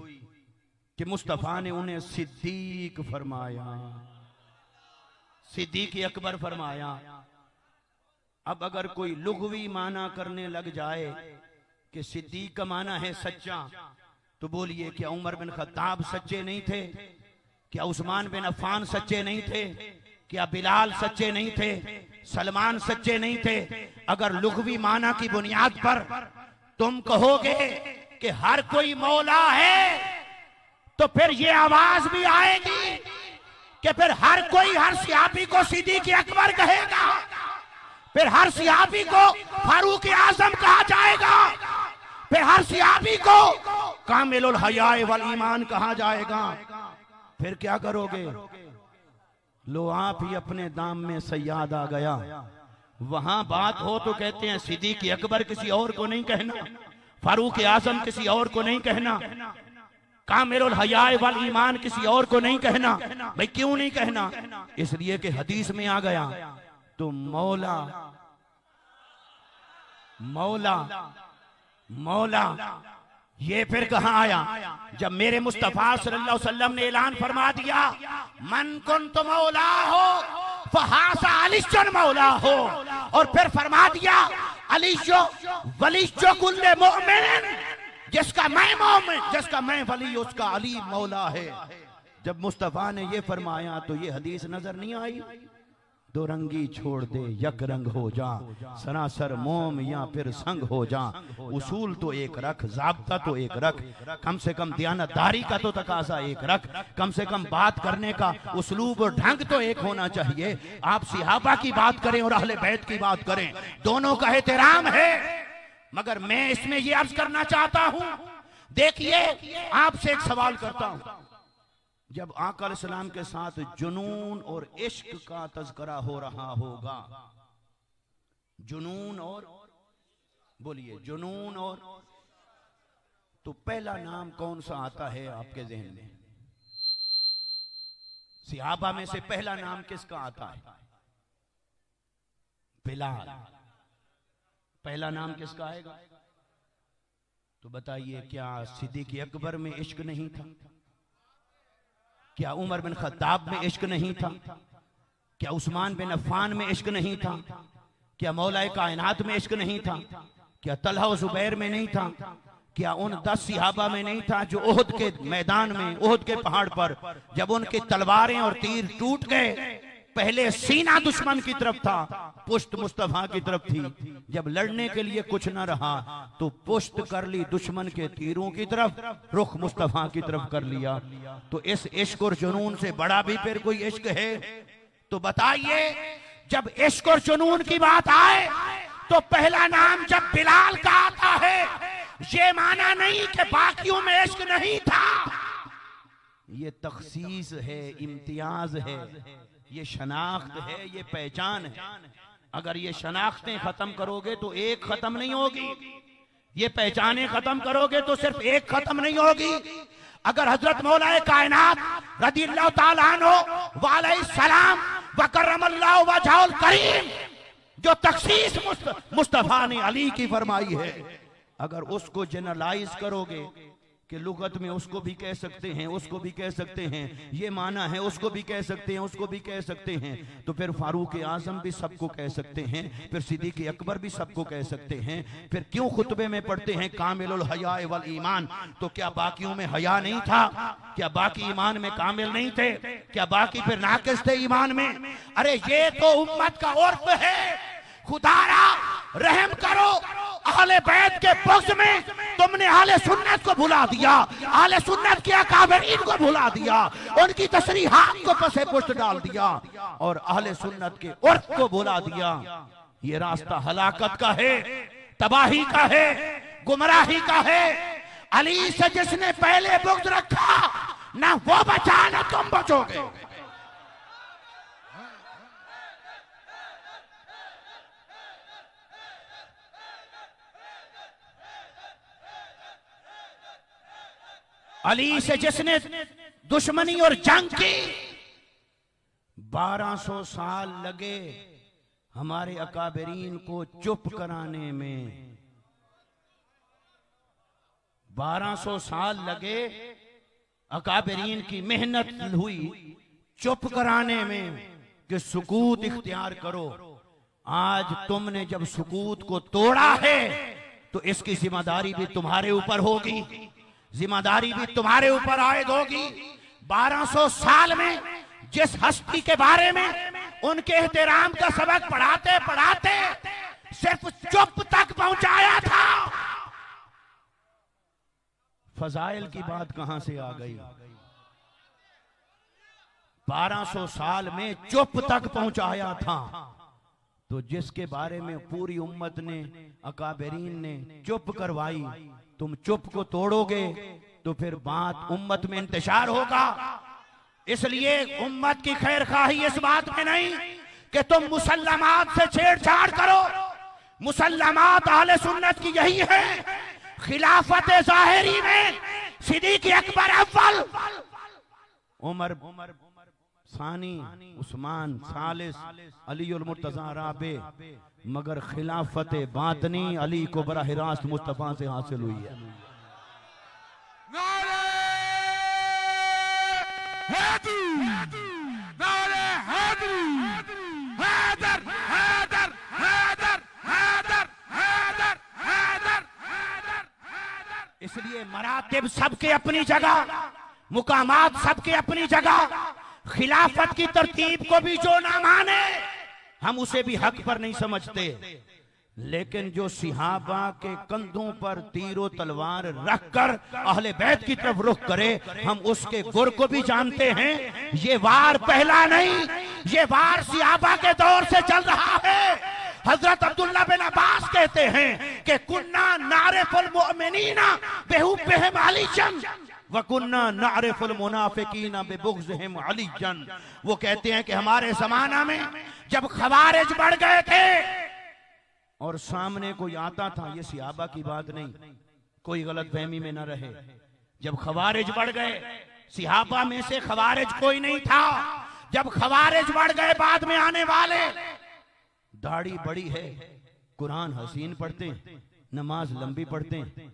कि मुस्तफा ने उन्हें सिद्दीक फरमाया, सिद्दीक अकबर फरमाया। अब अगर कोई लुग़वी माना करने लग जाए कि सिद्दीक का माना है सच्चा, तो बोलिए क्या उमर बिन खत्ताब सच्चे नहीं थे, क्या उस्मान बिन अफ़्फ़ान सच्चे नहीं थे, क्या बिलाल सच्चे नहीं थे? सलमान सच्चे नहीं थे? अगर लुग़वी माना की बुनियाद पर तुम कहोगे कि हर कोई मौला है, तो फिर ये आवाज भी आएगी कि फिर हर कोई हर सहाबी को सिद्दीक़ अकबर कहेगा, फिर हर सहाबी को फारूक आज़म कहा जाएगा, फिर हर सहाबी को कामिलुल हया वल ईमान कहा जाएगा। फिर क्या करोगे? लो आप ही अपने दाम में सयाद आ गया। वहां बात हो तो कहते हैं सिद्दीक़ अकबर किसी और को नहीं कहना, फारूक आज़म किसी और को नहीं कहना, कामिलुल हया वल ईमान किसी और को नहीं कहना। भाई क्यों नहीं कहना? इसलिए कि हदीस में आ गया। तो मौला मौला मौला ये फिर कहां आया? जब मेरे मुस्तफा सल्लल्लाहु अलैहि वसल्लम ने ऐलान फरमा दिया, मन कुन्तु मौला हो फहासा अलीजुन मौला हो, और फिर फरमा दिया अलीजो वलीजो कुल्ले मोमिन, जिसका मैं मोमिन, जिसका मैं वली, उसका अली मौला है। जब मुस्तफा ने ये फरमाया तो ये हदीस नजर नहीं आई? दो रंगी छोड़ दे यक रंग हो जा, सरासर मोम या फिर संग हो जा। उसूल तो एक रख, ज़ाब्ता तो एक रख, कम से कम दियानतदारी का तो तकाजा एक रख, कम से कम बात करने का उस्लूब और ढंग तो एक होना चाहिए। आप सहाबा की बात करें और अहले बैत की बात करें, दोनों का एहतराम है। मगर मैं इसमें यह अर्ज करना चाहता हूं, देखिए आपसे एक सवाल करता हूं। जब आका अलैहिस्सलाम के साथ जुनून और इश्क का तज़किरा हो रहा होगा, जुनून और बोलिए जुनून और, तो पहला नाम कौन सा आता है आपके ज़हन में? सहाबा में से पहला नाम किसका आता है? बिलाल। पहला नाम किसका आएगा? तो बताइए, क्या सिद्दीक़ अकबर में इश्क नहीं था? क्या उमर बिन खत्ताब में इश्क नहीं था? क्या उस्मान बिन अफ़्फ़ान में इश्क नहीं था? क्या मौलाए कायनात में इश्क नहीं था? क्या तलहा और ज़ुबैर में नहीं था? क्या उन 10 सहाबा में नहीं था जो उहद के मैदान में, उहद के पहाड़ पर जब उनकी तलवारें और तीर टूट गए, पहले सीना दुश्मन की तरफ था, पुश्त मुस्तफा की तरफ थी। जब लड़ने के लिए कुछ न रहा तो पुश्त कर ली दुश्मन के तीरों की तरफ, रुख मुस्तफा की तरफ कर लिया। तो इस इश्क और जुनून से बड़ा भी फिर कोई इश्क है? तो बताइए, जब इश्क और जुनून की बात आए तो पहला नाम जब बिलाल का आता है, ये माना नहीं कि बाकियों में इश्क नहीं था। ये तखसीस है, इम्तियाज है, ये शनाख्त है, ये पहचान है। अगर ये शनाख्तें खत्म करोगे तो एक खत्म नहीं होगी, ये पहचानें खत्म करोगे तो सिर्फ एक खत्म नहीं होगी। अगर हजरत मौलाए कायनात रज़ियल्लाहु ताला अन्हु व अलैहिस्सलाम व करमल्लाहु वजहुल करीम, जो तखसीस मुस्तफा ने अली की फरमाई है, अगर उसको जनरलाइज करोगे कि लुगत में उसको भी कह सकते हैं, उसको भी कह सकते हैं, ये माना है, उसको भी कह सकते हैं, उसको भी कह सकते हैं, तो फिर फारूक आजम भी सबको कह सकते हैं, फिर सिद्दीक़ अकबर भी सबको कह सकते हैं। फिर क्यों खुतबे में पढ़ते हैं कामिलुल हया वल ईमान? तो क्या बाकियों में हया नहीं था? क्या बाकी ईमान में कामिल नहीं थे? क्या बाकी फिर नाकिस थे ईमान में? अरे ये तो उम्मत का उर्फ है। खुदारा रहम करो, अहले बैत के बुग़्ज़ में तुमने अहले सुन्नत को भुला दिया, अहले सुन्नत के अकाबरीन को भुला दिया, उनकी तशरीहात को पसे पुष्ट डाल दिया और अहले सुन्नत के उर्फ को भुला दिया। ये रास्ता हलाकत का है, तबाही का है, गुमराही का है। अली से जिसने पहले बुग़्ज़ रखा, ना वो बचा ना तुम बचोगे। अली से जिसने दुश्मनी और जंग की, 1200 साल लगे हमारे अकाबरीन को चुप कराने में। 1200 साल लगे, अकाबरीन की मेहनत हुई चुप कराने में कि सुकूत इख्तियार करो। आज तुमने जब सुकूत को तोड़ा है तो इसकी जिम्मेदारी भी तुम्हारे ऊपर होगी, जिम्मेदारी भी तुम्हारे ऊपर आयद होगी। 1200 साल में जिस हस्ती के बारे में उनके एहतराम का सबक पढ़ाते पढ़ाते सिर्फ चुप तक पहुंचाया था। फजाइल की बात कहां से आ गई? 1200 साल में चुप तक पहुंचाया था। तो जिसके बारे में पूरी उम्मत ने, अकाबरीन ने चुप करवाई, तुम चुप को तोड़ोगे तो फिर बात उम्मत में इंतशार होगा। इसलिए उम्मत की खैर खाही इस बात में नहीं कि तुम मुसल्लमात से छेड़छाड़ करो। मुसल्लमात अहले सुन्नत की यही है। खिलाफत ज़ाहिरी में सिद्दीक़ अकबर अव्वल, उमर सानी, उस्मान सालिस, अली उल मुर्तज़ा राबे, मगर खिलाफत बातनी अली को बराह रास्त मुस्तफा से हासिल हुई है। नारे हैदर, नारे हैदर, हैदर, हैदर, हैदर, हैदर, हैदर, हैदर, हैदर। इसलिए मरातिब सबके अपनी जगह, मुकामात सबके अपनी जगह। खिलाफत की तरतीब को भी जो ना माने हम उसे भी हक पर नहीं समझते, लेकिन जो सिहाबा के कंधों पर तीरो तलवार रखकर अहले बैत की तरफ रुख करे हम उसके गुर को भी जानते हैं। ये वार पहला नहीं, ये वार सिहाबा के दौर से चल रहा है। हजरत अब्दुल्ला बिन अब्बास कहते हैं कि कुन्ना नारिफुल मुमिनीना बिहुब्बिहिम अलीजन व कुन्ना नारिफुल मुनाफिकीना बिबुग़्ज़िहिम अलीजन। वो कहते हैं कि हमारे जमाना में जब खवारिज बढ़ गए थे और सामने कोई आता था, ये सिहाबा की बात नहीं, कोई गलत फहमी में न रहे, जब खवारिज बढ़ गए, सिहाबा में से खवारिज कोई नहीं था, जब खवारिज बढ़ गए बाद में आने वाले, दाढ़ी बड़ी है, कुरान हसीन पढ़ते हैं, नमाज लंबी पढ़ते हैं,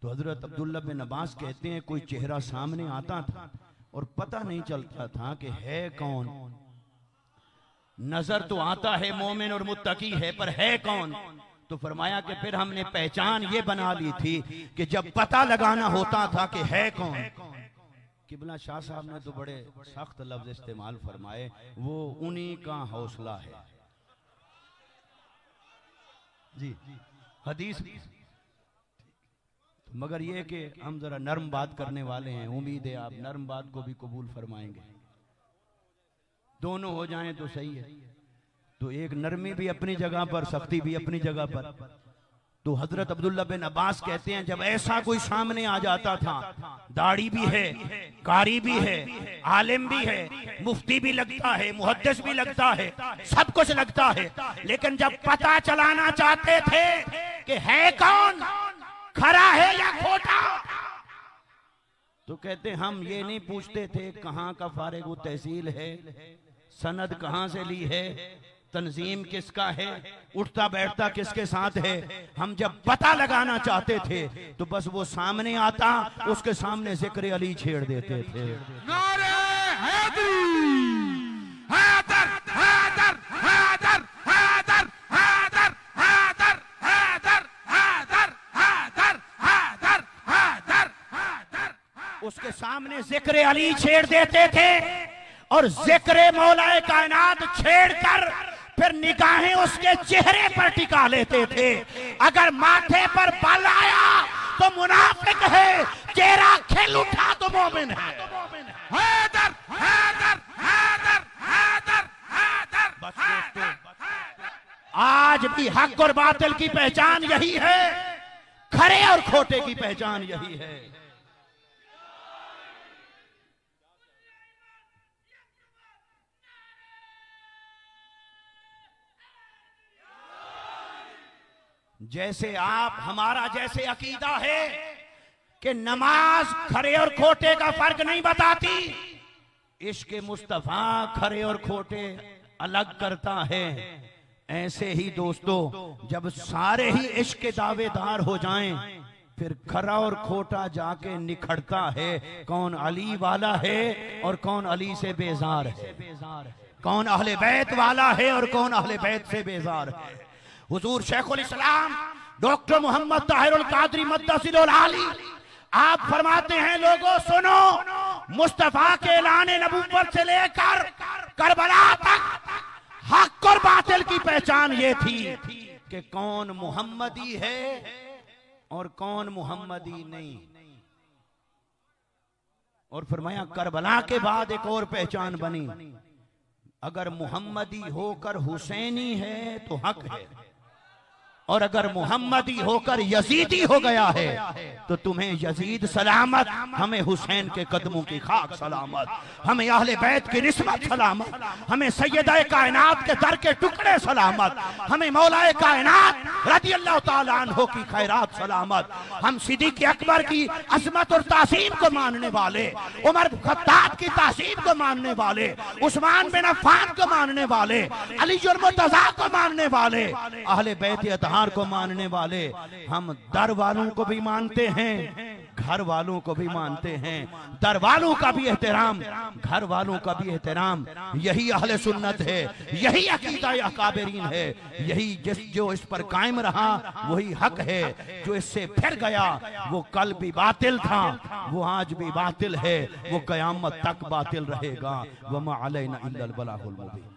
तो हजरत अब्दुल्ला बिन अब्बास कहते हैं कोई चेहरा सामने आता था और पता नहीं चलता था कि है कौन। नजर तो आता है मोमिन और मुत्तकी है, पर है कौन? तो फरमाया कि फिर हमने पहचान ये बना ली थी कि जब पता लगाना होता था कि है कौन। किबला शाह साहब ने तो बड़े सख्त लफ्ज इस्तेमाल फरमाए, वो उन्हीं का हौसला है। जी हदीस, मगर ये कि हम जरा नर्म बात करने वाले हैं, उम्मीद है आप नर्म बात को भी कबूल फरमाएंगे। दोनों हो जाएं तो सही है। तो एक नरमी भी अपनी जगह पर, सख्ती भी अपनी जगह पर। तो हजरत अब्दुल्ला बिन अब्बास कहते हैं जब ऐसा कोई सामने आ जाता था, दाढ़ी भी है, कारी भी है, आलिम भी है, मुफ्ती भी लगता है, मुहद्दिस भी लगता है, सब कुछ लगता है, लेकिन जब पता चलाना चाहते थे कि है कौन, खरा है या खोटा, तो कहते हम ये नहीं पूछते थे कहाँ का फारिग तहसील है, सनद कहाँ से ली है, तंजीम किसका है, उठता बैठता किसके साथ है। हम जब पता लगाना चाहते थे तो बस वो सामने आता, उसके सामने जिक्र अली छेड़ देते थे। नारे हैदर, हैदर, हैदर, हैदर, हैदर, हैदर, हैदर, हैदर, हैदर, हैदर, हैदर, हैदर, हैदर। उसके सामने जिक्र अली छेड़ देते थे और जिक्र मौलाए कायनात छेड़कर फिर निगाहें उसके चेहरे पर टिका लेते थे। अगर माथे पर बल आया तो मुनाफिक है, चेहरा खिल उठा तो मोमिन है। हैदर, हैदर, हैदर, हैदर, हैदर, हैदर। आज भी हक और बातिल की पहचान यही है, खरे और खोटे की पहचान यही है। जैसे आप, हमारा जैसे अकीदा है कि नमाज खरे और खोटे का फर्क नहीं बताती, इश्क मुस्तफा खरे और खोटे अलग करता है। ऐसे ही दोस्तों जब सारे ही इश्क के दावेदार हो जाएं फिर खरा और खोटा जाके निखरता है, कौन अली वाला है और कौन अली से बेजार है, कौन अहले बैत वाला है और कौन अहले बैत से बेजार है। हुजूर शेखुल इस्लाम डॉक्टर मोहम्मद ताहिरुल कादरी मद्दसिरुल आली आप फरमाते हैं, लोगों सुनो, मुस्तफा के ऐलान नबुव्वत से लेकर करबला तक की पहचान ये थी कि कौन मुहम्मदी है और कौन मुहम्मदी नहीं। और फरमाया करबला के बाद एक और पहचान बनी, अगर मुहम्मदी होकर हुसैनी है तो हक है, और अगर मुहम्मदी होकर यजीदी हो गया है तो तुम्हें यजीद सलामत, हमें हुसैन के कदमों की खाक सलामत, हमें अहले बैत की निस्बत सलामत, हमें सैयदा कायनात के दर के टुकड़े सलामत, हमें मौलाए कायनात रज़ी अल्लाह ताला अन्हु की खैरात सलामत, हम सिद्दीक़ अकबर की अज़मत और तासीम को मानने वाले, उमर खत्ताब की तासीम को मानने वाले, उस्मान बिन अफ़्फ़ान को मानने वाले, अली और मुर्तज़ा को मानने वाले, अहले बैत अतहार को मानने वाले, हम दर वालों को भी मानते हैं, घर वालों को भी मानते हैं, दर वालों का भी एहतराम, घर वालों का भी एहतराम। यही अहले सुन्नत है, यही अकीदा अकाबरीन है, यही जो इस पर कायम रहा वही हक है। जो इससे फिर गया वो कल भी बातिल था, वो आज भी बातिल है, वो कयामत तक बातिल रहेगा। वमा अलैना इल्लल बलागुल मुबीन।